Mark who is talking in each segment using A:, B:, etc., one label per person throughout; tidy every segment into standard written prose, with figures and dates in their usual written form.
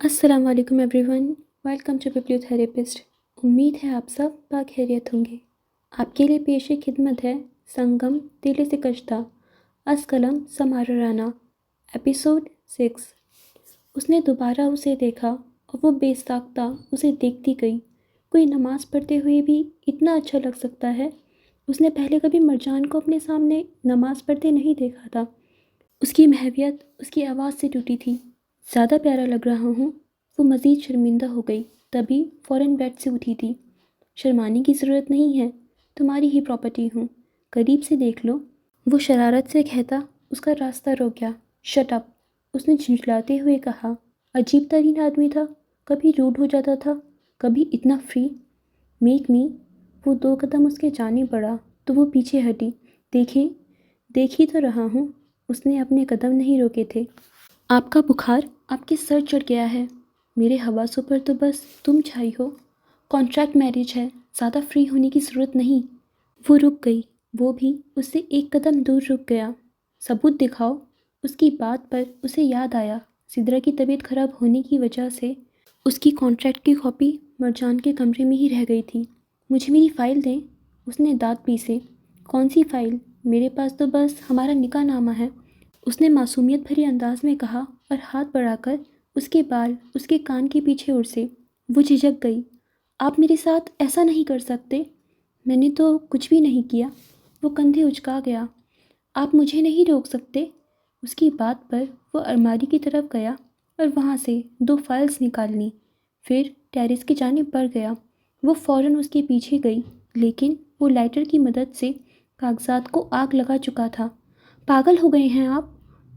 A: السلام علیکم everyone, welcome to ببلیو تھراپسٹ۔ امید ہے آپ سب باخیریت ہوں گے۔ آپ کے لیے پیش خدمت ہے سنگم دل سے کشتا از قلم سمارا رانا، ایپیسوڈ 6۔ اس نے دوبارہ اسے دیکھا اور وہ بے ساختہ اسے دیکھتی گئی۔ کوئی نماز پڑھتے ہوئے بھی اتنا اچھا لگ سکتا ہے؟ اس نے پہلے کبھی مرجان کو اپنے سامنے نماز پڑھتے نہیں دیکھا تھا۔ اس کی محویت اس کی آواز سے ٹوٹی تھی۔ زیادہ پیارا لگ رہا ہوں؟ وہ مزید شرمندہ ہو گئی، تبھی فوراً بیڈ سے اٹھی تھی۔ شرمانے کی ضرورت نہیں ہے، تمہاری ہی پراپرٹی ہوں، قریب سے دیکھ لو، وہ شرارت سے کہتا اس کا راستہ روک گیا۔ شٹ اپ، اس نے جھنجھلاتے ہوئے کہا۔ عجیب ترین آدمی تھا، کبھی روڈ ہو جاتا تھا، کبھی اتنا فری۔ میک می، وہ 2 قدم اس کے جانب بڑھا تو وہ پیچھے ہٹی۔ دیکھیں، دیکھ ہی تو رہا ہوں۔ اس نے اپنے قدم نہیں روکے تھے۔ آپ کا بخار آپ کے سر چڑھ گیا ہے، میرے حواسوں پر تو بس تم چھائی ہو۔ کانٹریکٹ میرج ہے، زیادہ فری ہونے کی ضرورت نہیں۔ وہ رک گئی، وہ بھی اس سے 1 قدم دور رک گیا۔ ثبوت دکھاؤ۔ اس کی بات پر اسے یاد آیا سدرا کی طبیعت خراب ہونے کی وجہ سے اس کی کانٹریکٹ کی کاپی مرجان کے کمرے میں ہی رہ گئی تھی۔ مجھے میری فائل دیں، اس نے دانت پیسے۔ کون سی فائل؟ میرے پاس تو بس ہمارا نکاح نامہ ہے، اس نے معصومیت بھرے انداز میں کہا اور ہاتھ بڑھا کر اس کے بال اس کے کان کے پیچھے اڑسے۔ وہ جھجک گئی۔ آپ میرے ساتھ ایسا نہیں کر سکتے، میں نے تو کچھ بھی نہیں کیا۔ وہ کندھے اچکا گیا۔ آپ مجھے نہیں روک سکتے۔ اس کی بات پر وہ الماری کی طرف گیا اور وہاں سے 2 فائلز نکال لیں، پھر ٹیرس کی جانب بڑھ گیا۔ وہ فوراً اس کے پیچھے گئی، لیکن وہ لائٹر کی مدد سے کاغذات کو آگ لگا چکا تھا۔ پاگل ہو گئے ہیں آپ؟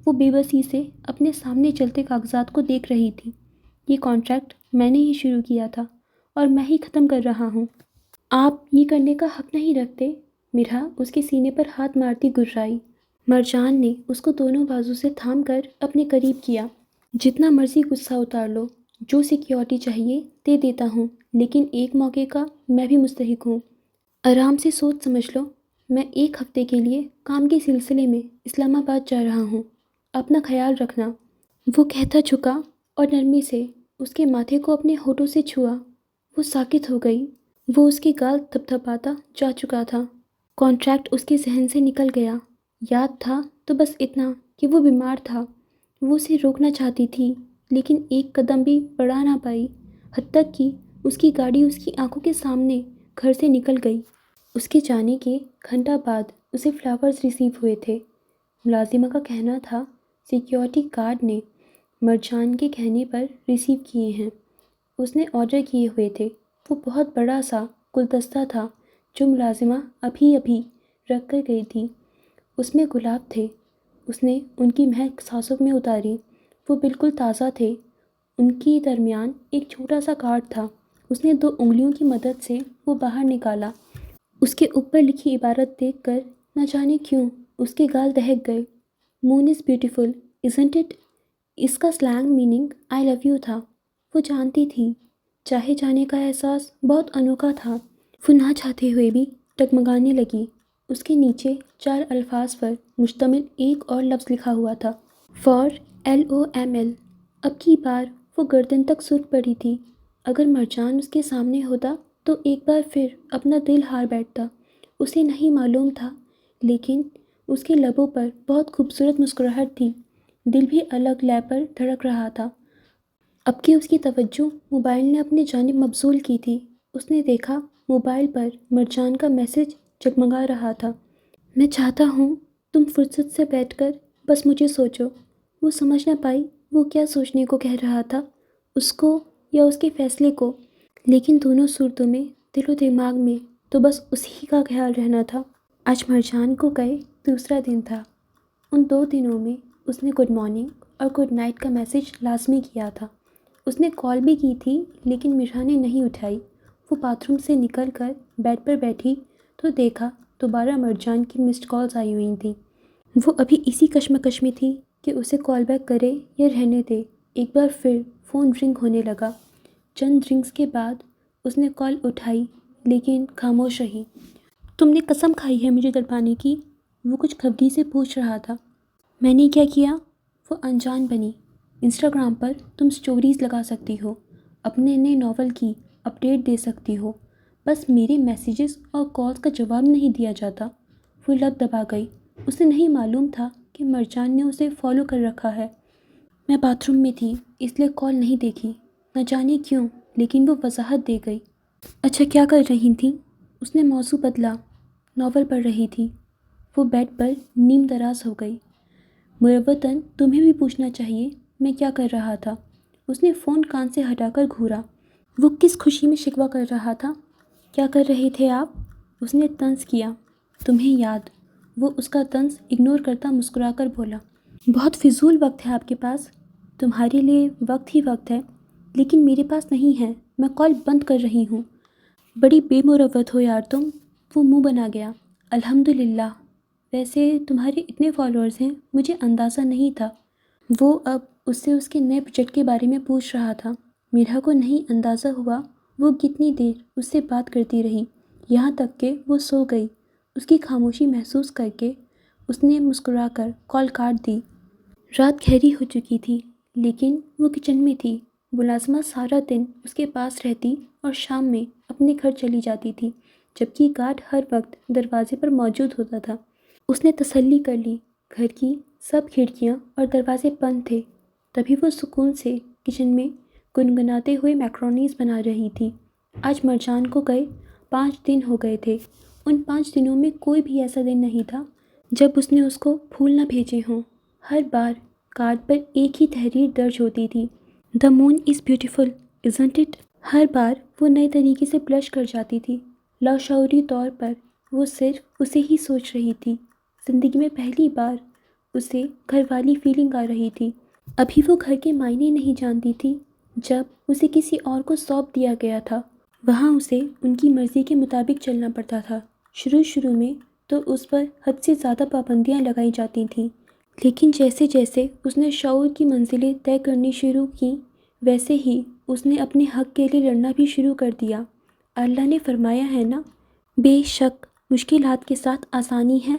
A: وہ بے بسی سے اپنے سامنے چلتے کاغذات کو دیکھ رہی تھی۔ یہ کانٹریکٹ میں نے ہی شروع کیا تھا اور میں ہی ختم کر رہا ہوں۔ آپ یہ کرنے کا حق نہیں رکھتے۔ مرہا اس کے سینے پر ہاتھ مارتی گررائی۔ مرجان نے اس کو دونوں بازو سے تھام کر اپنے قریب کیا۔ جتنا مرضی غصہ اتار لو، جو سیکیورٹی چاہیے دے دیتا ہوں، لیکن ایک موقع کا میں بھی مستحق ہوں۔ آرام سے سوچ سمجھ لو، میں 1 ہفتے کے لیے کام کے سلسلے میں اسلام آباد جا رہا ہوں، اپنا خیال رکھنا۔ وہ کہتا جھکا اور نرمی سے اس کے ماتھے کو اپنے ہونٹوں سے چھوا۔ وہ ساکت ہو گئی۔ وہ اس کے گال تھپتھپاتا جا چکا تھا۔ کانٹریکٹ اس کے ذہن سے نکل گیا۔ یاد تھا تو بس اتنا کہ وہ بیمار تھا۔ وہ اسے روکنا چاہتی تھی، لیکن 1 قدم بھی بڑھا نہ پائی، حتیٰ کہ اس کی گاڑی اس کی آنکھوں کے سامنے گھر سے نکل گئی۔ اس کے جانے کے گھنٹہ بعد اسے فلاورز ریسیو ہوئے تھے۔ ملازمہ کا کہنا تھا سیکیورٹی گارڈ نے مرجان کے کہنے پر ریسیو کیے ہیں۔ اس نے آرڈر کیے ہوئے تھے۔ وہ بہت بڑا سا گلدستہ تھا جو ملازمہ ابھی رکھ کر گئی تھی۔ اس میں گلاب تھے۔ اس نے ان کی مہک سانسوں میں اتاری۔ وہ بالکل تازہ تھے۔ ان کی درمیان ایک چھوٹا سا کارڈ تھا۔ اس نے 2 انگلیوں کی مدد سے وہ باہر نکالا۔ اس کے اوپر لکھی عبارت دیکھ کر نہ جانے کیوں اس کے گال دہک گئے۔ مون از بیوٹیفل isn't it؟ اس کا slang meaning I love you تھا۔ وہ جانتی تھی، چاہے جانے کا احساس بہت انوکھا تھا۔ وہ نہ چاہتے ہوئے بھی ڈگمگانے لگی۔ اس کے نیچے 4 الفاظ پر مشتمل ایک اور لفظ لکھا ہوا تھا، فار LOML۔ اب کی بار وہ گردن تک سرخ پڑی تھی۔ اگر مرجان اس کے سامنے ہوتا تو ایک بار پھر اپنا دل ہار بیٹھتا۔ اسے نہیں معلوم تھا، لیکن اس کے لبوں پر بہت خوبصورت مسکراہٹ تھی۔ دل بھی الگ لے پر دھڑک رہا تھا۔ اب کہ اس کی توجہ موبائل نے اپنے جانب مبذول کی تھی، اس نے دیکھا موبائل پر مرجان کا میسج جگمگا رہا تھا، میں چاہتا ہوں تم فرصت سے بیٹھ کر بس مجھے سوچو۔ وہ سمجھ نہ پائی وہ کیا سوچنے کو کہہ رہا تھا، اس کو یا اس کے فیصلے کو، لیکن دونوں صورتوں میں دل و دماغ میں تو بس اسی کا خیال رہنا تھا۔ آج مرجان کو گئے دوسرا دن تھا۔ ان 2 دنوں میں اس نے گڈ مارننگ اور گڈ نائٹ کا میسج لازمی کیا تھا۔ اس نے کال بھی کی تھی، لیکن مرہا نے نہیں اٹھائی۔ وہ باتھ روم سے نکل کر بیڈ پر بیٹھی تو دیکھا دوبارہ مرجان کی مسڈ کالز آئی ہوئی تھیں۔ وہ ابھی اسی کشمکش میں تھی کہ اسے کال بیک کرے یا رہنے دے۔ ایک بار پھر فون رنگ ہونے لگا۔ چند رنگز کے بعد اس نے کال اٹھائی، لیکن خاموش رہی۔ تم نے قسم کھائی ہے مجھے تڑپانے کی؟ وہ کچھ خفگی سے پوچھ رہا تھا۔ میں نے کیا کیا؟ وہ انجان بنی۔ انسٹاگرام پر تم سٹوریز لگا سکتی ہو، اپنے نئے ناول کی اپڈیٹ دے سکتی ہو، بس میرے میسیجز اور کالز کا جواب نہیں دیا جاتا۔ وہ لب دبا گئی۔ اسے نہیں معلوم تھا کہ مرجان نے اسے فالو کر رکھا ہے۔ میں باتھ روم میں تھی اس لیے کال نہیں دیکھی، نہ جانے کیوں، لیکن وہ وضاحت دے گئی۔ اچھا کیا کر رہی تھیں؟ اس نے موضوع بدلا۔ ناول پڑھ رہی تھی۔ وہ بیڈ پر نیم دراز ہو گئی۔ مروتاً تمہیں بھی پوچھنا چاہیے میں کیا کر رہا تھا۔ اس نے فون کان سے ہٹا کر گھورا۔ وہ کس خوشی میں شکوہ کر رہا تھا؟ کیا کر رہے تھے آپ؟ اس نے طنز کیا۔ تمہیں یاد؟ وہ اس کا طنز اگنور کرتا مسکرا کر بولا۔ بہت فضول وقت ہے آپ کے پاس۔ تمہارے لیے وقت ہی وقت ہے، لیکن میرے پاس نہیں ہے۔ میں کال بند کر رہی ہوں۔ بڑی بے مروت ہو یار تم۔ وہ منہ بنا گیا۔ الحمدللہ، ویسے تمہارے اتنے فالوورز ہیں مجھے اندازہ نہیں تھا۔ وہ اب اس سے اس کے نئے پروجیکٹ کے بارے میں پوچھ رہا تھا۔ میرا کو نہیں اندازہ ہوا وہ کتنی دیر اس سے بات کرتی رہی، یہاں تک کہ وہ سو گئی۔ اس کی خاموشی محسوس کر کے اس نے مسکرا کر کال کاٹ دی۔ رات گہری ہو چکی تھی، لیکن وہ کچن میں تھی۔ ملازمہ سارا دن اس کے پاس رہتی اور شام میں اپنے گھر چلی جاتی تھی، جبکہ گارڈ ہر وقت دروازے پر موجود ہوتا تھا۔ اس نے تسلی کر لی گھر کی سب کھڑکیاں اور دروازے بند تھے۔ تبھی وہ سکون سے کچن میں گنگناتے ہوئے میکرونیز بنا رہی تھی۔ آج مرجان کو گئے 5 دن ہو گئے تھے۔ ان 5 دنوں میں کوئی بھی ایسا دن نہیں تھا جب اس نے اس کو پھول نہ بھیجے ہوں۔ ہر بار کارڈ پر ایک ہی تحریر درج ہوتی تھی، "The moon is beautiful, isn't it?" ہر بار وہ نئے طریقے سے بلش کر جاتی تھی۔ لاشعوری طور پر وہ صرف اسے ہی سوچ رہی تھی۔ زندگی میں پہلی بار اسے گھر والی فیلنگ آ رہی تھی۔ ابھی وہ گھر کے معنی نہیں جانتی تھی۔ جب اسے کسی اور کو سونپ دیا گیا تھا، وہاں اسے ان کی مرضی کے مطابق چلنا پڑتا تھا۔ شروع میں تو اس پر حد سے زیادہ پابندیاں لگائی جاتی تھیں، لیکن جیسے جیسے اس نے شعور کی منزلیں طے کرنی شروع کیں، ویسے ہی اس نے اپنے حق کے لیے لڑنا بھی شروع کر دیا۔ اللہ نے فرمایا ہے نا، بے شک مشکلات کے ساتھ آسانی ہے۔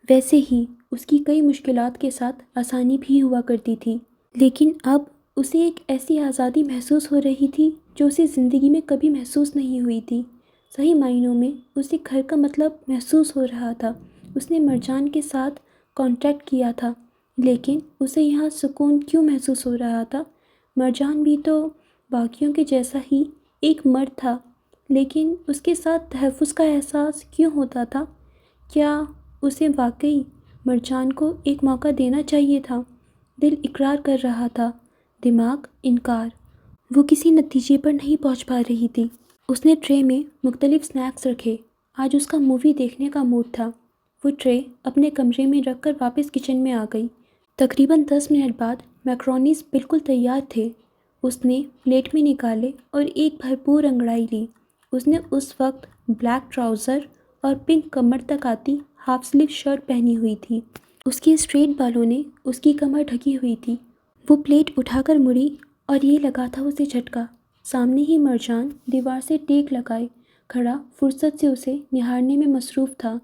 A: ویسے ہی اس کی کئی مشکلات کے ساتھ آسانی بھی ہوا کرتی تھی، لیکن اب اسے ایک ایسی آزادی محسوس ہو رہی تھی جو اسے زندگی میں کبھی محسوس نہیں ہوئی تھی۔ صحیح معنوں میں اسے گھر کا مطلب محسوس ہو رہا تھا۔ اس نے مرجان کے ساتھ کانٹیکٹ کیا تھا، لیکن اسے یہاں سکون کیوں محسوس ہو رہا تھا؟ مرجان بھی تو باقیوں کے جیسا ہی ایک مرد تھا، لیکن اس کے ساتھ تحفظ کا احساس کیوں ہوتا تھا؟ کیا اسے واقعی مرجان کو ایک موقع دینا چاہیے تھا؟ دل اقرار کر رہا تھا، دماغ انکار۔ وہ کسی نتیجے پر نہیں پہنچ پا رہی تھی۔ اس نے ٹرے میں مختلف سنیکس رکھے۔ آج اس کا مووی دیکھنے کا موڈ تھا۔ وہ ٹرے اپنے کمرے میں رکھ کر واپس کچن میں آ گئی۔ تقریباً 10 منٹ بعد میکرونیز بالکل تیار تھے۔ اس نے پلیٹ میں نکالے اور ایک بھرپور انگڑائی لی۔ اس نے اس وقت بلیک ٹراؤزر اور پنک کمر تک آتی ہاف سلیو شرٹ پہنی ہوئی تھی۔ اس کے اسٹریٹ بالوں نے اس کی کمر ڈھکی ہوئی تھی۔ وہ پلیٹ اٹھا کر مڑی اور یہ لگا تھا اسے جھٹکا۔ سامنے ہی مرجان دیوار سے ٹیک لگائے کھڑا فرصت سے اسے نہارنے میں مصروف تھا۔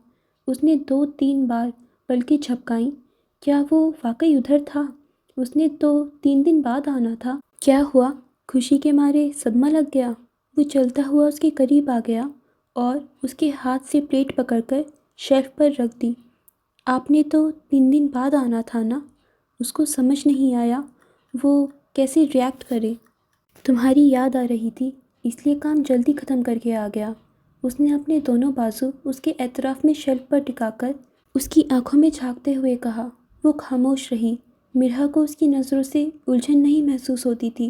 A: اس نے 2-3 بار پلکیں جھپکائیں۔ کیا وہ واقعی ادھر تھا؟ اس نے تو 3 دن بعد آنا تھا۔ کیا ہوا؟ خوشی کے مارے صدمہ لگ گیا؟ وہ چلتا ہوا اس کے قریب آ گیا اور اس کے ہاتھ سے پلیٹ پکڑ کر شیلف پر رکھ دی۔ آپ نے تو 3 دن بعد آنا تھا نا؟ اس کو سمجھ نہیں آیا وہ کیسے ریئیکٹ کرے۔ تمہاری یاد آ رہی تھی، اس لیے کام جلدی ختم کر کے آ گیا۔ اس نے اپنے دونوں بازو اس کے اطراف میں شیلف پر ٹکا کر اس کی آنکھوں میں جھانکتے ہوئے کہا۔ وہ خاموش رہی۔ مرحا کو اس کی نظروں سے الجھن نہیں محسوس ہوتی تھی۔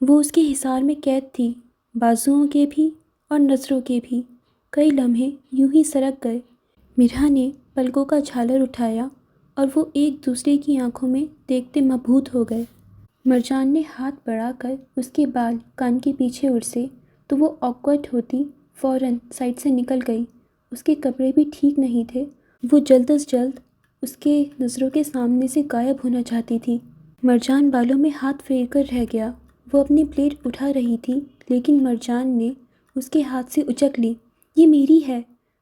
A: وہ اس کے حصار میں قید تھی، بازوؤں کے بھی اور نظروں کے بھی۔ کئی لمحے یوں ہی سرک گئے۔ مرحا نے پلکوں کا جھالر اٹھایا اور وہ ایک دوسرے کی آنکھوں میں دیکھتے مبہوت ہو گئے۔ مرجان نے ہاتھ بڑھا کر اس کے بال کان کے پیچھے اڑسے تو وہ آکورڈ ہوتی فوراً سائڈ سے نکل گئی۔ اس کے کپڑے بھی ٹھیک نہیں تھے۔ وہ جلد از جلد اس کے نظروں کے سامنے سے غائب ہونا چاہتی تھی۔ مرجان بالوں میں ہاتھ پھیر کر رہ گیا۔ وہ اپنی پلیٹ اٹھا رہی تھی، لیکن مرجان نے اس کے ہاتھ سے اچک لی۔ یہ میری ہے۔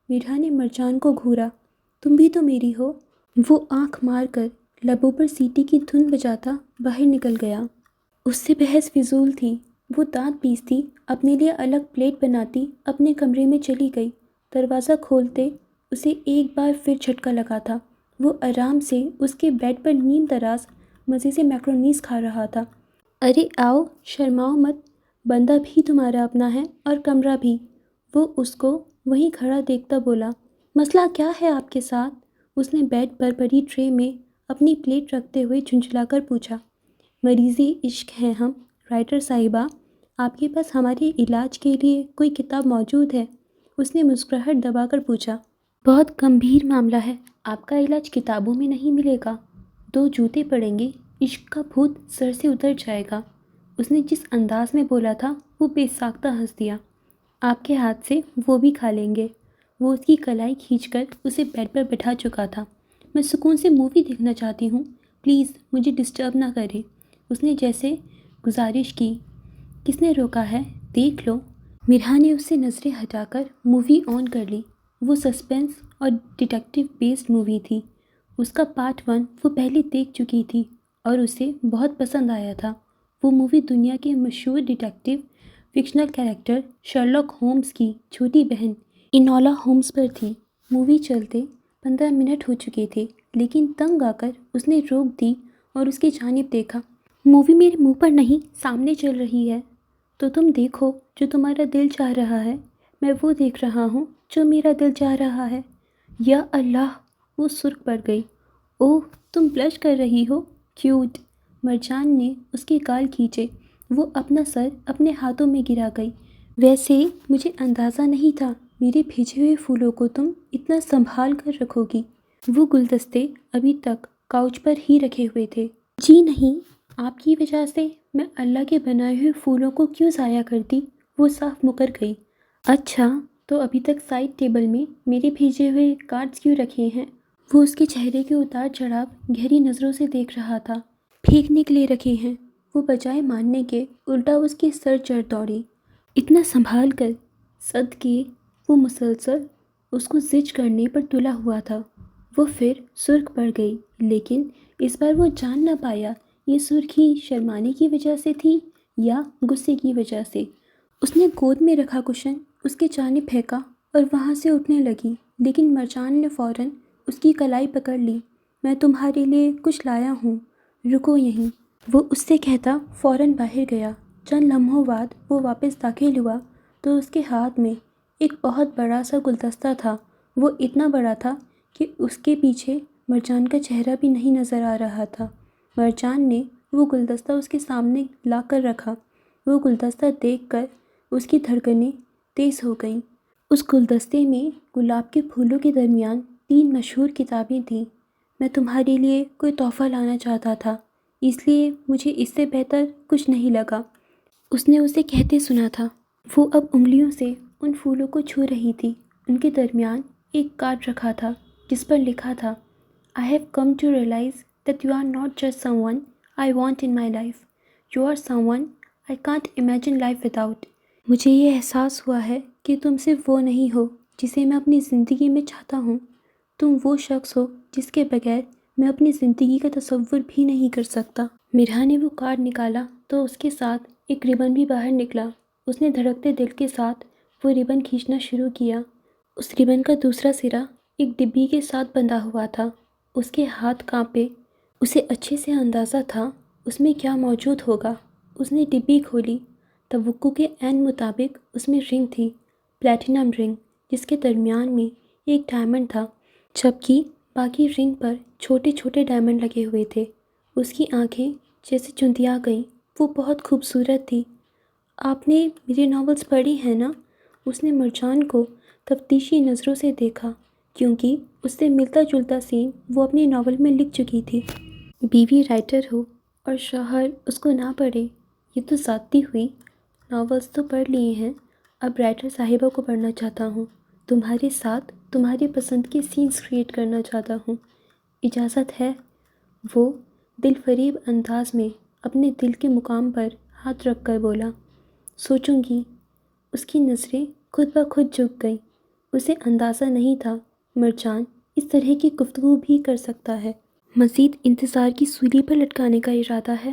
A: مرحا نے مرجان کو گھورا۔ تم بھی تو میری ہو۔ وہ آنکھ مار کر لبوں پر سیٹی کی دھن بجاتا باہر نکل گیا۔ اس سے بحث فضول تھی۔ وہ دانت پیستی، اپنے لیے الگ پلیٹ بناتی اپنے کمرے میں چلی گئی۔ دروازہ کھولتے اسے ایک بار پھر جھٹکا لگا تھا۔ وہ آرام سے اس کے بیڈ پر نیم دراز مزے سے میکرونیز کھا رہا تھا۔ ارے آؤ، شرماؤ مت، بندہ بھی تمہارا اپنا ہے اور کمرہ بھی۔ وہ اس کو وہیں کھڑا دیکھتا بولا، مسئلہ کیا ہے آپ کے ساتھ؟ اس نے بیڈ پر پڑی ٹرے میں اپنی پلیٹ رکھتے ہوئے جھنجھلا کر پوچھا۔ مریضی عشق ہیں ہم، رائٹر صاحبہ، آپ کے پاس ہمارے علاج کے لیے کوئی کتاب موجود ہے؟ اس نے مسکراہٹ دبا کر پوچھا۔ بہت گمبھیر معاملہ ہے، آپ کا علاج کتابوں میں نہیں ملے گا۔ 2 جوتے پڑیں گے، عشق کا بھوت سر سے اتر جائے گا۔ اس نے جس انداز میں بولا تھا وہ بے ساختہ ہنس دیا۔ آپ کے ہاتھ سے وہ بھی کھا لیں گے۔ وہ اس کی کلائی کھینچ کر اسے بیڈ پر بٹھا چکا تھا۔ میں سکون سے مووی دیکھنا چاہتی ہوں، پلیز مجھے ڈسٹرب نہ کریں۔ اس نے جیسے گزارش کی۔ کس نے روکا ہے، دیکھ لو۔ مرہا نے اس سے نظریں ہٹا کر مووی آن کر لی۔ وہ سسپینس اور ڈیٹیکٹیو بیسڈ مووی تھی۔ اس کا پارٹ 1 وہ پہلے دیکھ چکی تھی اور اسے بہت پسند آیا تھا۔ وہ مووی دنیا کے مشہور detective fictional character Sherlock homes کی چھوٹی بہن اینولا ہومز پر تھی۔ مووی چلتے 15 منٹ ہو چکے تھے، لیکن تنگ آ کر اس نے روک دی اور اس کی جانب دیکھا۔ مووی میرے منہ پر نہیں، سامنے چل رہی ہے، تو تم دیکھو جو تمہارا دل چاہ رہا ہے۔ میں وہ دیکھ رہا ہوں جو میرا دل چاہ رہا ہے۔ یا اللہ، وہ سرخ پڑ گئی۔ اوہ، تم بلش کر رہی ہو، کیوٹ۔ مرجان نے اس کے گال کھینچے۔ وہ اپنا سر اپنے ہاتھوں میں گرا گئی۔ ویسے مجھے اندازہ نہیں تھا میرے بھیجے ہوئے پھولوں کو تم اتنا سنبھال کر رکھو گی۔ وہ گلدستے ابھی تک کاؤچ پر ہی رکھے ہوئے تھے۔ جی نہیں، آپ کی وجہ سے میں اللہ کے بنائے ہوئے پھولوں کو کیوں ضائع کرتی؟ وہ صاف مکر گئی۔ اچھا، تو ابھی تک سائڈ ٹیبل میں میرے بھیجے ہوئے کارڈز کیوں رکھے ہیں؟ وہ اس کے چہرے کے اتار چڑھاؤ گہری نظروں سے دیکھ رہا تھا۔ پھینکنے کے لیے رکھے ہیں۔ وہ بجائے ماننے کے الٹا اس کے سر چڑھ دوڑی۔ اتنا سنبھال کر، صدقے، وہ مسلسل اس کو زج کرنے پر تلا ہوا تھا۔ وہ پھر سرخ پڑ گئی، لیکن اس بار وہ جان نہ پایا یہ سرخی شرمانے کی وجہ سے تھی یا غصے کی وجہ سے۔ اس نے گود میں رکھا کشن اس کے جانب پھینکا اور وہاں سے اٹھنے لگی، لیکن مرجان نے فوراً اس کی کلائی پکڑ لی۔ میں تمہارے لیے کچھ لایا ہوں، رکو یہیں۔ وہ اس سے کہتا فوراً باہر گیا۔ چند لمحوں بعد وہ واپس داخل ہوا تو اس کے ہاتھ میں ایک بہت بڑا سا گلدستہ تھا۔ وہ اتنا بڑا تھا کہ اس کے پیچھے مرجان کا چہرہ بھی نہیں نظر آ رہا تھا۔ مرجان نے وہ گلدستہ اس کے سامنے لا کر رکھا۔ وہ گلدستہ دیکھ کر اس کی دھڑکنیں تیز ہو گئیں۔ اس گلدستے میں گلاب کے پھولوں کے درمیان 3 مشہور کتابیں تھیں۔ میں تمہارے لیے کوئی تحفہ لانا چاہتا تھا، اس لیے مجھے اس سے بہتر کچھ نہیں لگا، اس نے اسے کہتے سنا تھا۔ وہ اب انگلیوں سے ان پھولوں کو چھو رہی تھی۔ ان کے درمیان ایک کارڈ رکھا تھا جس پر لکھا تھا، I have come to realize that you are not just someone I want in my life. You are someone I can't imagine life without. مجھے یہ احساس ہوا ہے کہ تم صرف وہ نہیں ہو جسے میں اپنی زندگی میں چاہتا ہوں، تم وہ شخص ہو جس کے بغیر میں اپنی زندگی کا تصور بھی نہیں کر سکتا۔ مرہا نے وہ کارڈ نکالا تو اس کے ساتھ ایک ربن بھی باہر نکلا۔ اس نے دھڑکتے دل کے ساتھ وہ ربن کھینچنا شروع کیا۔ اس ربن کا دوسرا سرا ایک ڈبی کے ساتھ بندھا ہوا تھا۔ اس کے ہاتھ کانپے۔ اسے اچھے سے اندازہ تھا اس میں کیا موجود ہوگا۔ اس نے ڈبی کھولی۔ توقع کے عین مطابق اس میں رنگ تھی، پلیٹینم رنگ، جس کے درمیان میں ایک ڈائمنڈ تھا، جبکہ باقی رنگ پر چھوٹے چھوٹے ڈائمنڈ لگے ہوئے تھے۔ اس کی آنکھیں جیسے چندیا گئیں۔ وہ بہت خوبصورت تھی۔ آپ نے میری ناولز پڑھی ہیں نا؟ اس نے مرجان کو تفتیشی نظروں سے دیکھا، کیونکہ اس سے ملتا جلتا سین وہ اپنی ناول میں لکھ چکی تھی۔ بیوی رائٹر ہو اور شوہر اس کو نہ پڑھے، یہ تو زیادتی ہوئی۔ ناولز تو پڑھ لیے ہیں، اب رائٹر صاحبہ کو پڑھنا چاہتا ہوں، تمہارے ساتھ تمہاری پسند کے سینز کریٹ کرنا چاہتا ہوں، اجازت ہے؟ وہ دل فریب انداز میں اپنے دل کے مقام پر ہاتھ رکھ کر بولا، سوچوں گی۔ اس کی نظریں خود بخود جھک گئیں۔ اسے اندازہ نہیں تھا مرجان اس طرح کی گفتگو بھی کر سکتا ہے۔ مزید انتظار کی سولی پر لٹکانے کا ارادہ ہے؟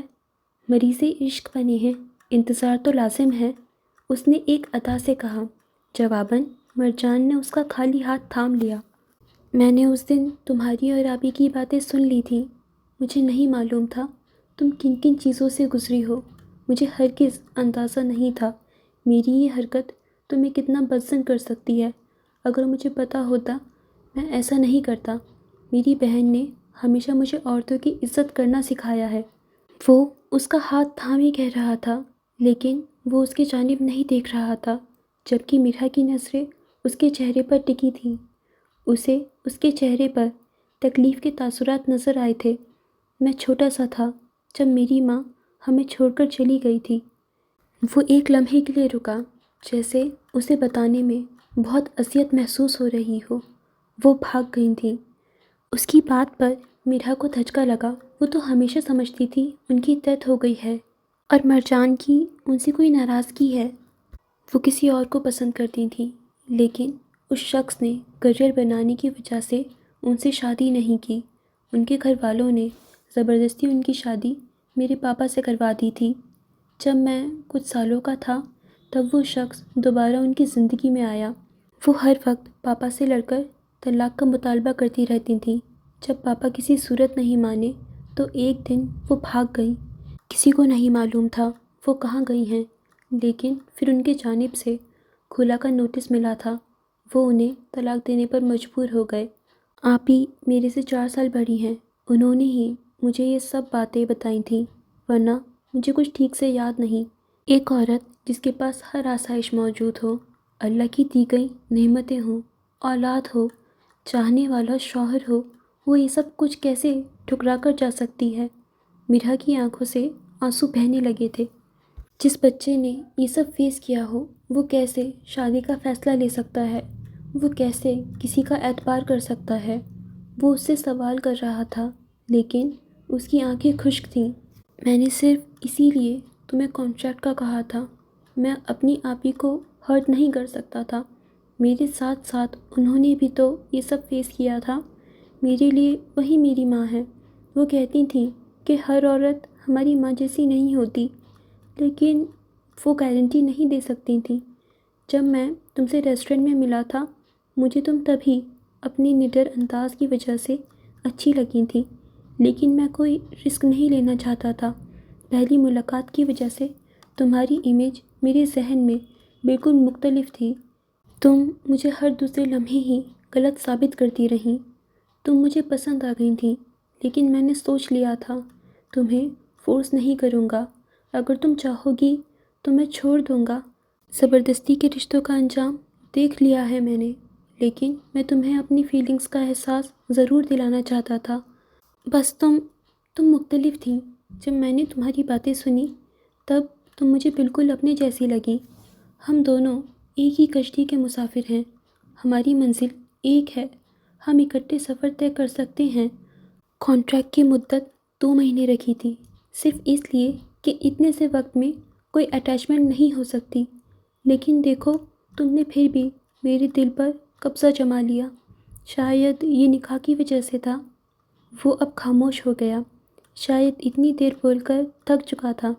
A: مریض عشق بنے ہیں، انتظار تو لازم ہے، اس نے ایک ادا سے کہا۔ جواباً مرجان نے اس کا خالی ہاتھ تھام لیا۔ میں نے اس دن تمہاری اور آبی کی باتیں سن لی تھیں، مجھے نہیں معلوم تھا تم کن کن چیزوں سے گزری ہو، مجھے ہرگز اندازہ نہیں تھا میری یہ حرکت تمہیں کتنا بدظن کر سکتی ہے۔ اگر مجھے پتہ ہوتا میں ایسا نہیں کرتا۔ میری بہن نے ہمیشہ مجھے عورتوں کی عزت کرنا سکھایا ہے۔ وہ اس کا ہاتھ تھامے کہہ رہا تھا، لیکن وہ اس کی جانب نہیں دیکھ رہا تھا، جبکہ میرا کی نظریں اس کے چہرے پر ٹکی تھیں۔ اسے اس کے چہرے پر تکلیف کے تاثرات نظر آئے تھے۔ میں چھوٹا سا تھا جب میری ماں ہمیں چھوڑ کر چلی گئی تھی۔ وہ ایک لمحے کے لیے رکا، جیسے اسے بتانے میں بہت اذیت محسوس ہو رہی ہو۔ وہ بھاگ گئی تھیں۔ اس کی بات پر میرا کو دھچکا لگا۔ وہ تو ہمیشہ سمجھتی تھی ان کی ڈیتھ ہو گئی ہے اور مرجان کی ان سے کوئی ناراضگی ہے۔ وہ کسی اور کو پسند کرتی تھیں، لیکن اس شخص نے کریئر بنانے کی وجہ سے ان سے شادی نہیں کی۔ ان کے گھر والوں نے زبردستی ان کی شادی میرے پاپا سے کروا دی تھی۔ جب میں کچھ سالوں کا تھا تب وہ شخص دوبارہ ان کی زندگی میں آیا۔ وہ ہر وقت پاپا سے لڑ کر طلاق کا مطالبہ کرتی رہتی تھیں۔ جب پاپا کسی صورت نہیں مانے تو ایک دن وہ بھاگ گئیں۔ کسی کو نہیں معلوم تھا وہ کہاں گئی ہیں، لیکن پھر ان کی جانب سے کھلا کا نوٹس ملا تھا۔ وہ انہیں طلاق دینے پر مجبور ہو گئے۔ آپ ہی میرے سے 4 سال بڑی ہیں، انہوں نے ہی مجھے یہ سب باتیں بتائی تھیں، ورنہ مجھے کچھ ٹھیک سے یاد نہیں۔ ایک عورت جس کے پاس ہر آسائش موجود ہو، اللہ کی دی گئی نعمتیں ہوں، اولاد ہو، چاہنے والا شوہر ہو، وہ یہ سب کچھ کیسے ٹھکرا کر جا سکتی ہے؟ میرا کی آنکھوں سے آنسو بہنے لگے تھے۔ جس بچے نے یہ سب فیس کیا ہو وہ کیسے شادی کا فیصلہ لے سکتا ہے؟ وہ کیسے کسی کا اعتبار کر سکتا ہے؟ وہ اس سے سوال کر رہا تھا، لیکن اس کی آنکھیں خشک تھیں۔ میں نے صرف اسی لیے تمہیں کانٹریکٹ کا کہا تھا، میں اپنی آپی کو ہرٹ نہیں کر سکتا تھا۔ میرے ساتھ ساتھ انہوں نے بھی تو یہ سب فیس کیا تھا۔ میرے لیے وہی میری ماں ہے۔ وہ کہتی تھیں کہ ہر عورت ہماری ماں جیسی نہیں ہوتی، لیکن وہ گارنٹی نہیں دے سکتی تھیں۔ جب میں تم سے ریسٹورنٹ میں ملا تھا مجھے تم تبھی اپنی نڈر انداز کی وجہ سے اچھی لگی تھی، لیکن میں کوئی رسک نہیں لینا چاہتا تھا۔ پہلی ملاقات کی وجہ سے تمہاری امیج میرے ذہن میں بالکل مختلف تھی۔ تم مجھے ہر دوسرے لمحے ہی غلط ثابت کرتی رہیں۔ تم مجھے پسند آ گئی تھیں، لیکن میں نے سوچ لیا تھا تمہیں فورس نہیں کروں گا، اگر تم چاہو گی تو میں چھوڑ دوں گا۔ زبردستی کے رشتوں کا انجام دیکھ لیا ہے میں نے، لیکن میں تمہیں اپنی فیلنگز کا احساس ضرور دلانا چاہتا تھا۔ بس تم مختلف تھیں۔ جب میں نے تمہاری باتیں سنی تب تم مجھے بالکل اپنے جیسی لگی۔ ہم دونوں ایک ہی کشتی کے مسافر ہیں، ہماری منزل ایک ہے، ہم اکٹھے سفر طے کر سکتے ہیں۔ کانٹریکٹ کی مدت 2 مہینے رکھی تھی، صرف اس لیے کہ اتنے سے وقت میں کوئی اٹیچمنٹ نہیں ہو سکتی، لیکن دیکھو تم نے پھر بھی میرے دل پر قبضہ جما لیا۔ شاید یہ نکاح کی وجہ سے تھا۔ وہ اب خاموش ہو گیا، شاید اتنی دیر بول کر تھک چکا تھا۔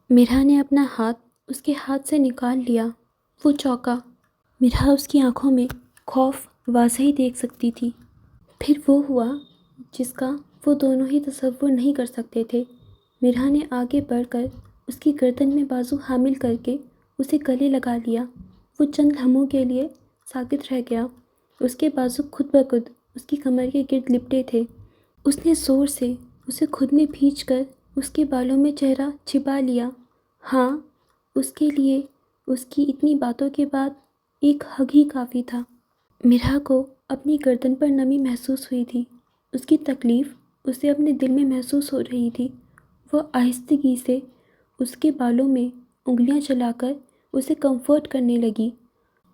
A: میرا نے اپنا ہاتھ اس کے ہاتھ سے نکال لیا۔ وہ چونکا۔ میرا اس کی آنکھوں میں خوف واضح دیکھ سکتی تھی۔ پھر وہ ہوا جس کا وہ دونوں ہی تصور نہیں کر سکتے تھے۔ میرا نے آگے بڑھ کر اس کی گردن میں بازو حامل کر کے اسے گلے لگا لیا۔ وہ چند لمحوں کے لیے ساکت رہ گیا۔ اس کے بازو خود بخود اس کی کمر کے گرد لپٹے تھے۔ اس نے زور سے اسے خود میں بھینچ کر اس کے بالوں میں چہرہ چھپا لیا۔ ہاں، اس کے لیے اس کی اتنی باتوں کے بعد ایک ہگ ہی کافی تھا۔ میرا کو اپنی گردن پر نمی محسوس ہوئی تھی۔ اس کی تکلیف اسے اپنے دل میں محسوس ہو رہی تھی۔ وہ آہستگی سے اس کے بالوں میں انگلیاں چلا کر اسے کمفرٹ کرنے لگی۔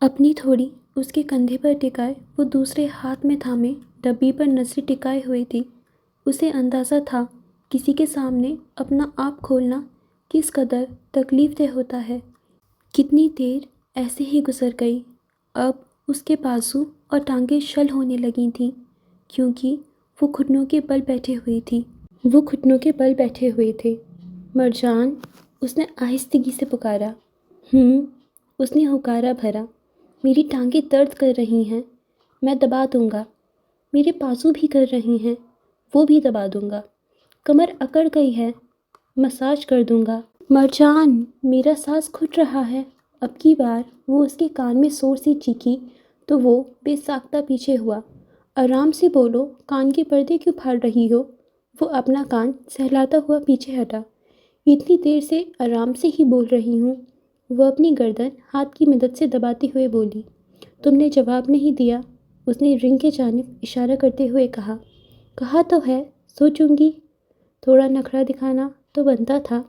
A: اپنی تھوڑی اس کے کندھے پر ٹکائے وہ دوسرے ہاتھ میں تھامے ڈبی پر نظریں ٹکائے ہوئے تھی۔ اسے اندازہ تھا کسی کے سامنے اپنا آپ کھولنا کس قدر تکلیف دہ ہوتا ہے۔ کتنی دیر ایسے ہی گزر گئی۔ اب اس کے بازو اور ٹانگیں شل ہونے لگی تھیں، کیونکہ وہ گھٹنوں کے بل بیٹھے ہوئے تھے۔ مرجان، اس نے آہستگی سے پکارا۔ اس نے ہکارا بھرا۔ میری ٹانگیں درد کر رہی ہیں، میں دبا دوں گا۔ میرے بازو بھی کر رہے ہیں، وہ بھی دبا دوں گا۔ کمر اکڑ گئی ہے، مساج کر دوں گا۔ مرجان، میرا سانس گھٹ رہا ہے۔ اب کی بار وہ اس کے کان میں زور سے چیخی تو وہ بے ساختہ پیچھے ہوا۔ آرام سے بولو، کان کے پردے کیوں پھاڑ رہی ہو؟ وہ اپنا کان سہلاتا ہوا پیچھے ہٹا۔ اتنی دیر سے آرام سے ہی بول رہی ہوں، وہ اپنی گردن ہاتھ کی مدد سے دباتے ہوئے بولی۔ تم نے جواب نہیں دیا، اس نے رنگ کے جانب اشارہ کرتے ہوئے کہا۔ کہا تو ہے، سوچوں گی۔ تھوڑا نخرا دکھانا تو بنتا تھا۔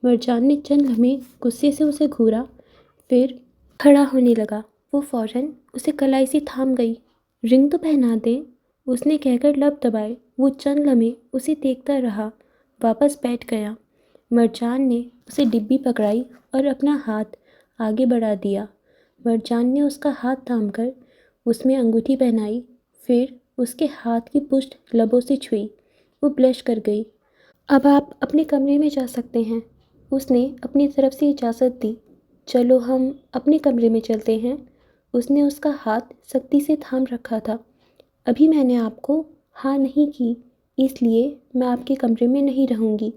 A: مرجان نے چند لمحے غصے سے اسے گھورا، پھر کھڑا ہونے لگا۔ وہ فوراً اسے کلائی سے تھام گئی۔ رنگ تو پہنا دیں، اس نے کہہ کر لب دبائے۔ وہ چند لمحے اسے دیکھتا رہا، واپس بیٹھ گیا۔ مرجان نے اسے ڈبی پکڑائی اور اپنا ہاتھ آگے بڑھا دیا۔ مرجان نے اس کا ہاتھ تھام کر اس میں انگوٹھی پہنائی، پھر اس کے ہاتھ کی پشت لبوں سے چھوئی۔ وہ بلش کر گئی۔ اب آپ اپنے کمرے میں جا سکتے ہیں، اس نے اپنی طرف سے اجازت دی۔ چلو ہم اپنے کمرے میں چلتے ہیں۔ اس نے اس کا ہاتھ سختی سے تھام رکھا تھا۔ ابھی میں نے آپ کو ہاں نہیں کی، اس لیے میں آپ کے کمرے میں نہیں رہوں گی،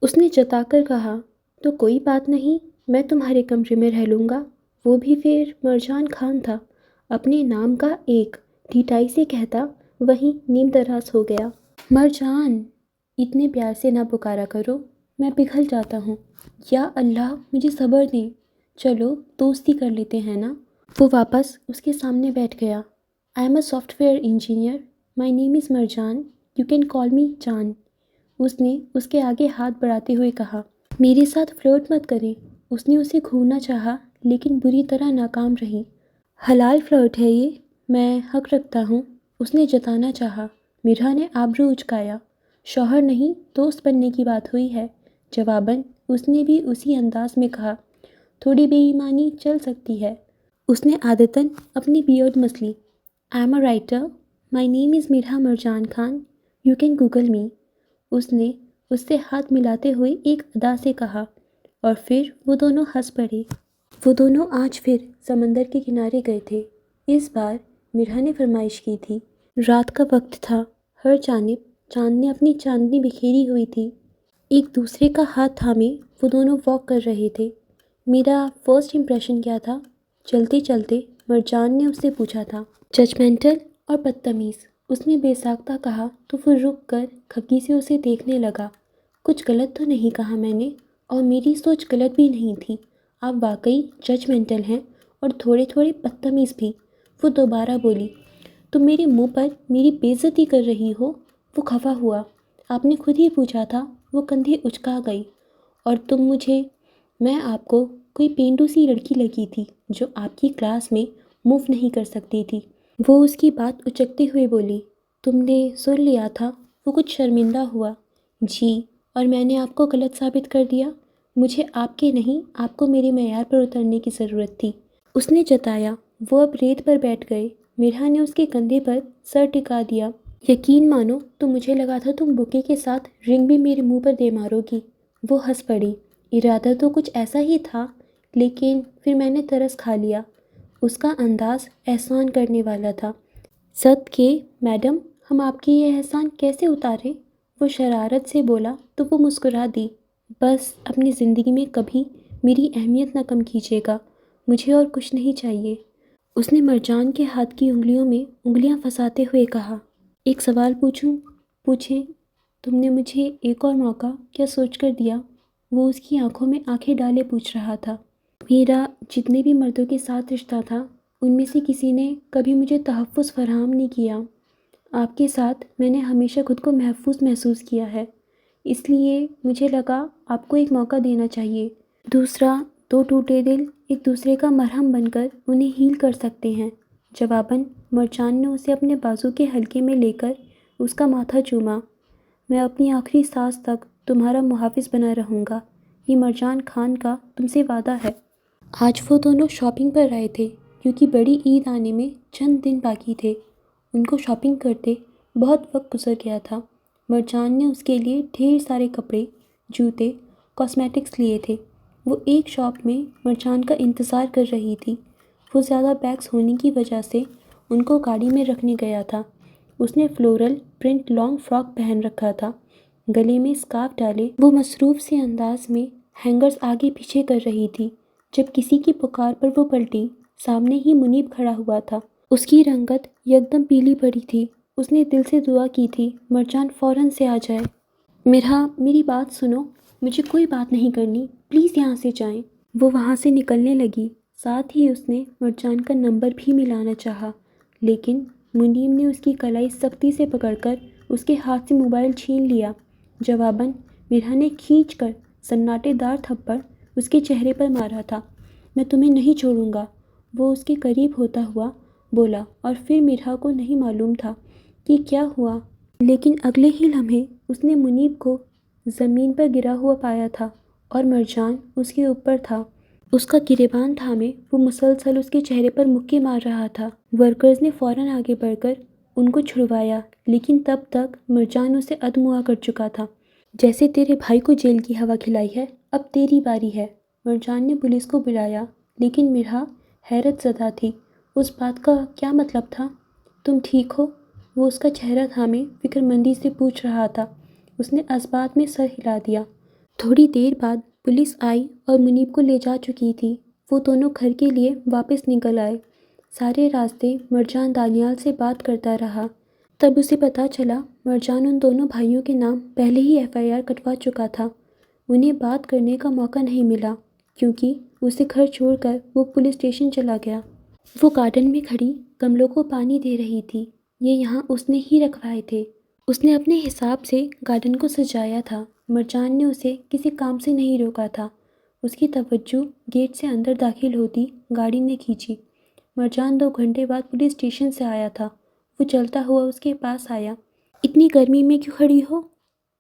A: اس نے جتا کر کہا۔ تو کوئی بات نہیں، میں تمہارے کمرے میں رہ لوں گا۔ وہ بھی پھر مرجان خان تھا، اپنے نام کا ایک ڈھٹائی سے کہتا وہیں نیم دراز ہو گیا۔ مرجان، اتنے پیار سے نہ پکارا کرو، میں پگھل جاتا ہوں۔ یا اللہ، مجھے صبر دیں، چلو دوستی کر لیتے ہیں نا۔ وہ واپس اس کے سامنے بیٹھ گیا۔ I am a software engineer, my name is Marjan, you can call me Jan, اس نے اس کے آگے ہاتھ بڑھاتے ہوئے کہا۔ میرے ساتھ فلرٹ مت کریں، اس نے اسے گھورنا چاہا لیکن بری طرح ناکام رہی۔ حلال فلرٹ ہے یہ، میں حق رکھتا ہوں، اس نے جتانا چاہا۔ مرہا نے آبرو اچکایا۔ شوہر نہیں، دوست بننے کی بات ہوئی ہے۔ جواباً اس نے بھی اسی انداز میں کہا۔ تھوڑی بے ایمانی چل سکتی ہے۔ اس نے عادتاً اپنی بیئرڈ مسلی۔ I am a writer, my name is Mirha Marjan Khan, you can google me, اس نے اس سے ہاتھ ملاتے ہوئے ایک ادا سے کہا، اور پھر وہ دونوں ہنس پڑے۔ وہ دونوں آج پھر سمندر کے کنارے گئے تھے۔ اس بار مرہا نے فرمائش کی تھی۔ رات کا وقت تھا، ہر جانب چاند نے اپنی چاندنی بکھیری ہوئی تھی۔ ایک دوسرے کا ہاتھ تھامے وہ دونوں واک کر رہے تھے۔ میرا فرسٹ امپریشن کیا تھا؟ چلتے چلتے مرجان نے اس سے پوچھا تھا۔ ججمنٹل اور بدتمیز، اس نے بے ساختہ کہا تو وہ رک کر کھگی سے اسے دیکھنے لگا۔ کچھ غلط تو نہیں کہا میں نے، اور میری سوچ غلط بھی نہیں تھی، آپ واقعی ججمنٹل ہیں اور تھوڑے تھوڑے بدتمیز بھی، وہ دوبارہ بولی۔ تم میرے منہ پر میری بے عزتی کر رہی ہو، وہ خفا ہوا۔ آپ نے خود ہی پوچھا تھا، وہ کندھے اچکا گئی۔ اور تم مجھے، میں آپ کو کوئی پینڈو سی لڑکی لگی تھی جو آپ کی کلاس میں موو نہیں کر سکتی تھی، وہ اس کی بات اچکتے ہوئے بولی۔ تم نے سن لیا تھا، وہ کچھ شرمندہ ہوا۔ جی، اور میں نے آپ کو غلط ثابت کر دیا، مجھے آپ کے نہیں، آپ کو میرے معیار پر اترنے کی ضرورت تھی، اس نے جتایا۔ وہ اب ریت پر بیٹھ گئے۔ مرہا نے اس کے کندھے پر سر ٹکا دیا۔ یقین مانو تو مجھے لگا تھا تم بوکے کے ساتھ رنگ بھی میرے منہ پر دے مارو گی، وہ ہنس پڑی۔ ارادہ تو کچھ ایسا ہی تھا، لیکن پھر میں نے ترس کھا لیا۔ اس کا انداز احسان کرنے والا تھا۔ صدقے میڈم، ہم آپ کی یہ احسان کیسے اتاریں؟ وہ شرارت سے بولا تو وہ مسکرا دی۔ بس اپنی زندگی میں کبھی میری اہمیت نہ کم کیجیے گا، مجھے اور کچھ نہیں چاہیے، اس نے مرجان کے ہاتھ کی انگلیوں میں انگلیاں پھنساتے ہوئے کہا۔ ایک سوال پوچھوں؟ پوچھیں۔ تم نے مجھے ایک اور موقع کیا سوچ کر دیا؟ وہ اس کی آنکھوں میں آنکھیں ڈالے پوچھ رہا تھا۔ میرا جتنے بھی مردوں کے ساتھ رشتہ تھا، ان میں سے کسی نے کبھی مجھے تحفظ فراہم نہیں کیا۔ آپ کے ساتھ میں نے ہمیشہ خود کو محفوظ محسوس کیا ہے، اس لیے مجھے لگا آپ کو ایک موقع دینا چاہیے۔ دوسرا، دو ٹوٹے دل ایک دوسرے کا مرہم بن کر انہیں ہیل کر سکتے ہیں۔ جواباً مرجان نے اسے اپنے بازو کے حلقے میں لے کر اس کا ماتھا چوما۔ میں اپنی آخری سانس تک تمہارا محافظ بنا رہوں گا، یہ مرجان خان کا تم سے وعدہ ہے۔ آج وہ دونوں شاپنگ پر آئے تھے کیونکہ بڑی عید آنے میں چند دن باقی تھے۔ ان کو شاپنگ کرتے بہت وقت گزر گیا تھا۔ مرجان نے اس کے لیے ڈھیر سارے کپڑے، جوتے، کاسمیٹکس لیے تھے۔ وہ ایک شاپ میں مرجان کا انتظار کر رہی تھی۔ وہ زیادہ بیگس ہونے کی وجہ سے ان کو گاڑی میں رکھنے گیا تھا۔ اس نے فلورل پرنٹ لانگ فراک پہن رکھا تھا، گلے میں اسکارف ڈالے وہ مصروف سے انداز میں ہینگرز آگے پیچھے کر رہی تھی۔ جب کسی کی پکار پر وہ پلٹی، سامنے ہی منیب کھڑا ہوا تھا۔ اس کی رنگت یکدم پیلی پڑی تھی۔ اس نے دل سے دعا کی تھی مرجان فوراً سے آ جائے۔ مرحا، میری بات سنو، مجھے کوئی بات نہیں کرنی، پلیز یہاں سے جائیں۔ وہ وہاں سے نکلنے لگی، ساتھ ہی اس نے مرجان کا نمبر بھی ملانا چاہا، لیکن منیب نے اس کی کلائی سختی سے پکڑ کر اس کے ہاتھ سے موبائل چھین لیا۔ جواباً مرحا نے کھینچ کر سناٹے دار تھپڑ اس کے چہرے پر مارا تھا۔ میں تمہیں نہیں چھوڑوں گا، وہ اس کے قریب ہوتا ہوا بولا، اور پھر مرحا کو نہیں معلوم تھا کہ کیا ہوا، لیکن اگلے ہی لمحے اس نے منیب کو زمین پر گرا ہوا پایا تھا اور مرجان اس کے اوپر تھا۔ اس کا گریبان تھامے وہ مسلسل اس کے چہرے پر مکے مار رہا تھا۔ ورکرز نے فوراً آگے بڑھ کر ان کو چھڑوایا، لیکن تب تک مرجان اسے ادموا کر چکا تھا۔ جیسے تیرے بھائی کو جیل کی ہوا کھلائی ہے، اب تیری باری ہے۔ مرجان نے پولیس کو بلایا، لیکن مرحا حیرت زدہ تھی۔ اس بات کا کیا مطلب تھا؟ تم ٹھیک ہو؟ وہ اس کا چہرہ تھامے فکر مندی سے پوچھ رہا تھا۔ اس نے اثبات میں سر ہلا دیا۔ تھوڑی دیر بعد پولیس آئی اور منیب کو لے جا چکی تھی۔ وہ دونوں گھر کے لیے واپس نکل آئے۔ سارے راستے مرجان دانیال سے بات کرتا رہا۔ تب اسے پتہ چلا مرجان ان دونوں بھائیوں کے نام پہلے ہی FIR کٹوا چکا تھا۔ انہیں بات کرنے کا موقع نہیں ملا کیونکہ اسے گھر چھوڑ کر وہ پولیس اسٹیشن چلا گیا۔ وہ گارڈن میں کھڑی گملوں کو پانی دے رہی تھی۔ یہ یہاں اس نے ہی رکھوائے تھے۔ اس نے اپنے حساب سے گارڈن کو سجایا تھا۔ مرجان نے اسے کسی کام سے نہیں روکا تھا۔ اس کی توجہ گیٹ سے اندر داخل ہوتی گاڑی نے کھینچی۔ مرجان 2 گھنٹے بعد پولیس اسٹیشن سے آیا تھا۔ وہ چلتا ہوا اس کے پاس آیا۔ اتنی گرمی میں کیوں کھڑی ہو؟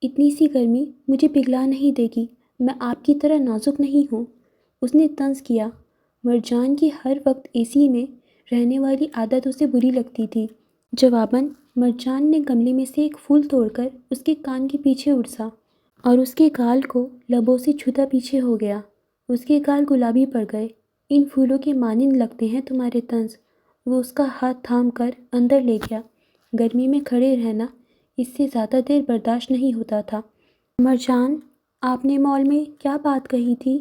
A: اتنی سی گرمی مجھے پگھلا نہیں دے گی، میں آپ کی طرح نازک نہیں ہوں، اس نے طنز کیا۔ مرجان کی ہر وقت AC میں رہنے والی عادت اسے بری لگتی تھی۔ جواباً مرجان نے گملے میں سے ایک پھول توڑ کر اس کے کان کے پیچھے اڑسا اور اس کے گال کو لبوں سے چھوتا پیچھے ہو گیا۔ اس کے گال گلابی پڑ گئے۔ ان پھولوں کے مانند لگتے ہیں تمہارے طنز۔ وہ اس کا ہاتھ تھام کر اندر لے گیا۔ گرمی میں کھڑے رہنا اس سے زیادہ دیر برداشت نہیں ہوتا تھا۔ مرجان، آپ نے مال میں کیا بات کہی تھی؟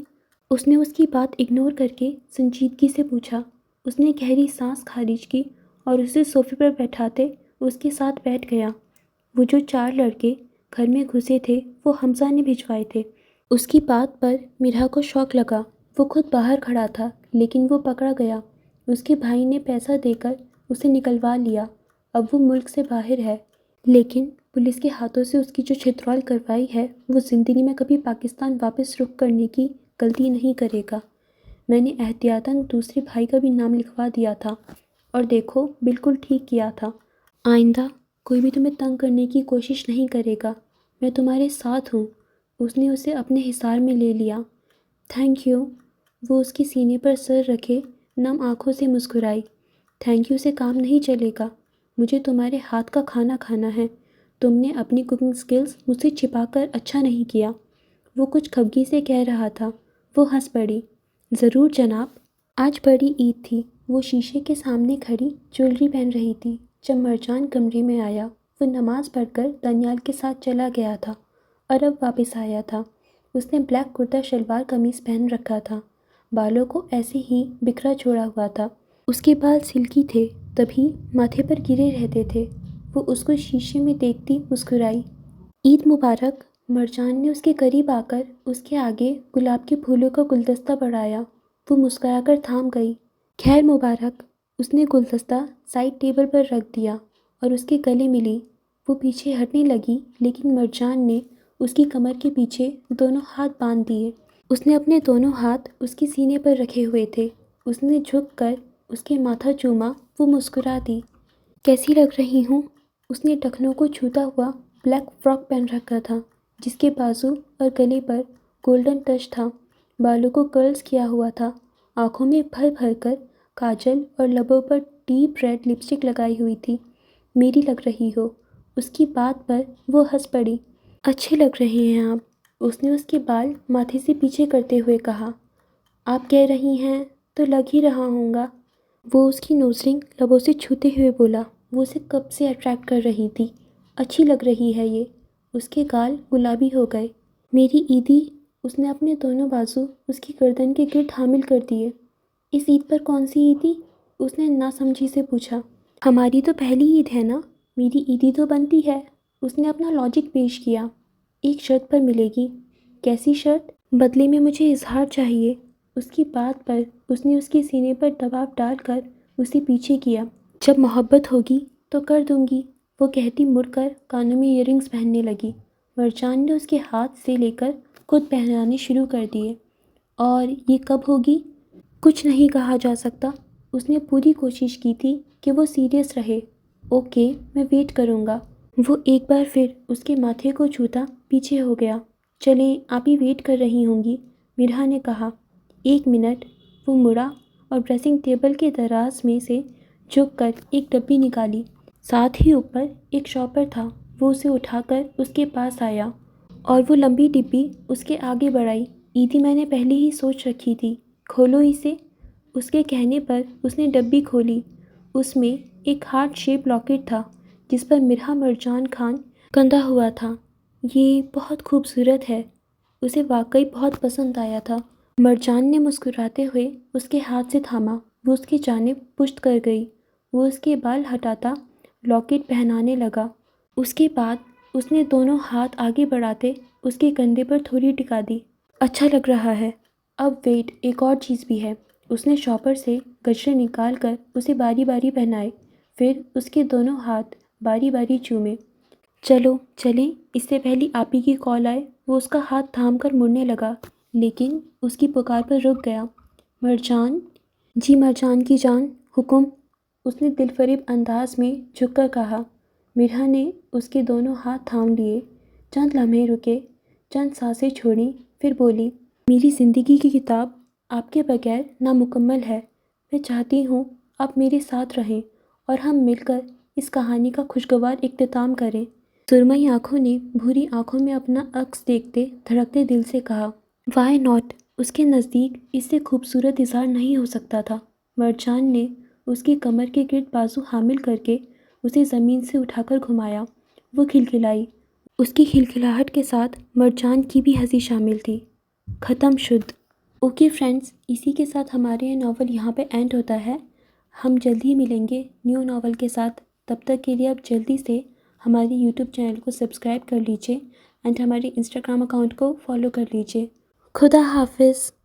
A: اس نے اس کی بات اگنور کر کے سنجیدگی سے پوچھا۔ اس نے گہری سانس خارج کی اور اسے صوفے پر بیٹھاتے اس کے ساتھ بیٹھ گیا۔ وہ جو 4 لڑکے گھر میں گھسے تھے وہ حمزہ نے بھجوائے تھے۔ اس کی بات پر مرحا کو شوق لگا۔ وہ خود باہر کھڑا تھا لیکن وہ پکڑا گیا۔ اس کے بھائی نے پیسہ دے کر اسے نکلوا لیا۔ اب وہ ملک سے باہر ہے، لیکن پولیس کے ہاتھوں سے اس کی جو چھترال کروائی ہے وہ زندگی میں کبھی پاکستان واپس رخ کرنے کی غلطی نہیں کرے گا۔ میں نے احتیاطاً دوسرے بھائی کا بھی نام لکھوا دیا تھا، اور دیکھو بالکل ٹھیک کیا تھا۔ آئندہ کوئی بھی تمہیں تنگ کرنے کی کوشش نہیں کرے گا، میں تمہارے ساتھ ہوں۔ اس نے اسے اپنے حصار میں لے لیا۔ Thank you. وہ اس کے سینے پر سر رکھے نم آنکھوں سے مسکرائی۔ تھینک یو سے کام نہیں چلے گا، مجھے تمہارے ہاتھ کا کھانا کھانا ہے۔ تم نے اپنی کوکنگ سکلز مجھ سے چھپا کر اچھا نہیں کیا۔ وہ کچھ خفگی سے کہہ رہا تھا۔ وہ ہنس پڑی۔ ضرور جناب۔ آج بڑی عید تھی۔ وہ شیشے کے سامنے کھڑی جویلری پہن رہی تھی۔ جب مرجان کمرے میں آیا، وہ نماز پڑھ کر دانیال کے ساتھ چلا گیا تھا اور اب واپس آیا تھا۔ اس نے بلیک کرتا شلوار قمیص پہن رکھا تھا، بالوں کو ایسے ہی بکھرا چھوڑا ہوا تھا۔ اس کے بال سلکی تھے، تبھی ماتھے پر گرے رہتے تھے۔ وہ اس کو شیشے میں دیکھتی مسکرائی۔ عید مبارک۔ مرجان نے اس کے قریب آ کر اس کے آگے گلاب کے پھولوں کا گلدستہ بڑھایا۔ وہ مسکرا کر تھام گئی۔ خیر مبارک۔ اس نے گلدستہ سائڈ ٹیبل پر رکھ دیا اور اس کے گلے ملی۔ وہ پیچھے ہٹنے لگی لیکن مرجان نے اس کی کمر کے پیچھے دونوں ہاتھ باندھ دیے۔ اس نے اپنے دونوں ہاتھ اس کے سینے پر رکھے ہوئے تھے۔ اس نے جھک کر اس کے ماتھا چوما۔ وہ مسکرا دی۔ کیسی لگ رہی ہوں؟ اس نے ٹخنوں کو چھوتا ہوا بلیک فراک پہن رکھا تھا جس کے بازو اور گلے پر گولڈن ٹچ تھا۔ بالوں کو کرلز کیا ہوا تھا۔ آنکھوں میں بھر بھر کر کاجل اور لبوں پر ڈیپ ریڈ لپسٹک لگائی ہوئی تھی۔ میری لگ رہی ہو، اس کی بات پر وہ ہنس پڑی۔ اچھے لگ رہے ہیں آپ، اس نے اس کے بال ماتھے سے پیچھے کرتے ہوئے کہا۔ آپ کہہ رہی ہیں تو لگ ہی رہا ہوں گا۔ وہ اس کی نوز رنگ لبوں سے چھوتے ہوئے بولا۔ وہ اسے کب سے اٹریکٹ کر رہی تھی۔ اچھی لگ رہی ہے یہ۔ اس کے گال گلابی ہو گئے۔ میری عیدی، اس نے اپنے دونوں بازو اس کی گردن کے گرد حامل کر دیے۔ اس عید پر کون سی عیدی؟ اس نے ناسمجھی سے پوچھا۔ ہماری تو پہلی عید ہے نا، میری عیدی تو بنتی ہے۔ اس نے اپنا لاجک پیش کیا۔ ایک شرط پر ملے گی۔ کیسی شرط؟ بدلے میں مجھے اظہار چاہیے۔ اس کی بات پر اس نے اس کے سینے پر دباؤ ڈال کر اسے پیچھے کیا۔ جب محبت ہوگی تو کر دوں گی، وہ کہتی مڑ کر کانوں میں ایئر رنگز پہننے لگی۔ مرجان نے اس کے ہاتھ سے لے کر خود پہنانے شروع کر دیے۔ اور یہ کب ہوگی؟ کچھ نہیں کہا جا سکتا۔ اس نے پوری کوشش کی تھی کہ وہ سیریس رہے۔ اوکے، میں ویٹ کروں گا۔ وہ ایک بار پھر اس کے ماتھے کو چھوتا پیچھے ہو گیا۔ چلیں، آپ ہی ویٹ کر رہی ہوں گی، مرحا نے کہا۔ ایک منٹ۔ وہ مڑا اور ڈریسنگ ٹیبل کے دراز میں سے جھک کر ایک ڈبی نکالی۔ ساتھ ہی اوپر ایک شاپر تھا۔ وہ اسے اٹھا کر اس کے پاس آیا اور وہ لمبی ڈبی اس کے آگے بڑھائی۔ عیدی، میں نے پہلے ہی سوچ رکھی تھی، کھولو اسے۔ اس کے کہنے پر اس نے ڈبی کھولی۔ اس میں ایک ہارٹ شیپ لاکٹ تھا جس پر مرحا مرجان خان کندہ ہوا تھا۔ یہ بہت خوبصورت ہے، اسے واقعی بہت پسند آیا تھا۔ مرجان نے مسکراتے ہوئے اس کے ہاتھ سے تھاما۔ وہ اس کی جانب پشت کر گئی۔ وہ اس کے بال ہٹاتا لاکٹ پہنانے لگا۔ اس کے بعد اس نے دونوں ہاتھ آگے بڑھاتے اس کے کندھے پر تھوڑی ٹکا دی۔ اچھا لگ رہا ہے۔ اب ویٹ، ایک اور چیز بھی ہے۔ اس نے شاپر سے گجرے نکال کر اسے باری باری پہنائے، پھر اس کے دونوں ہاتھ باری باری چومے۔ چلو چلیں، اس سے پہلے آپ ہی کی کال آئے۔ وہ اس کا ہاتھ تھام کر مڑنے لگا، لیکن اس کی پکار پر رک گیا۔ مرجان؟ جی مرجان کی جان، حکم؟ اس نے دل فریب انداز میں جھک کر کہا۔ مرحا نے اس کے دونوں ہاتھ تھام لیے، چند لمحے رکے، چند سانسیں چھوڑیں، پھر بولی، میری زندگی کی کتاب آپ کے بغیر نامکمل ہے۔ میں چاہتی ہوں آپ میرے ساتھ رہیں اور ہم مل کر اس کہانی کا خوشگوار اختتام کریں۔ سرمئی آنکھوں نے بھوری آنکھوں میں اپنا عکس دیکھتے دھڑکتے دل سے کہا، وائی ناٹ؟ اس کے نزدیک اس سے خوبصورت اظہار نہیں ہو سکتا تھا۔ مرجان نے اس کی کمر کے گرد بازو حامل کر کے اسے زمین سے اٹھا کر گھمایا۔ وہ کھلکھلائی۔ اس کی کھلکھلاہٹ کے ساتھ مرجان کی بھی ہنسی شامل تھی۔ ختم شد۔ اوکے فرینڈز، اسی کے ساتھ ہمارے یہ ناول یہاں پہ اینڈ ہوتا ہے۔ ہم جلد ہی ملیں گے نیو ناول کے ساتھ۔ تب تک کے لیے آپ جلدی سے ہماری یوٹیوب چینل کو سبسکرائب کر لیجئے اینڈ ہمارے انسٹاگرام اکاؤنٹ کو فالو کر لیجئے۔ خدا حافظ۔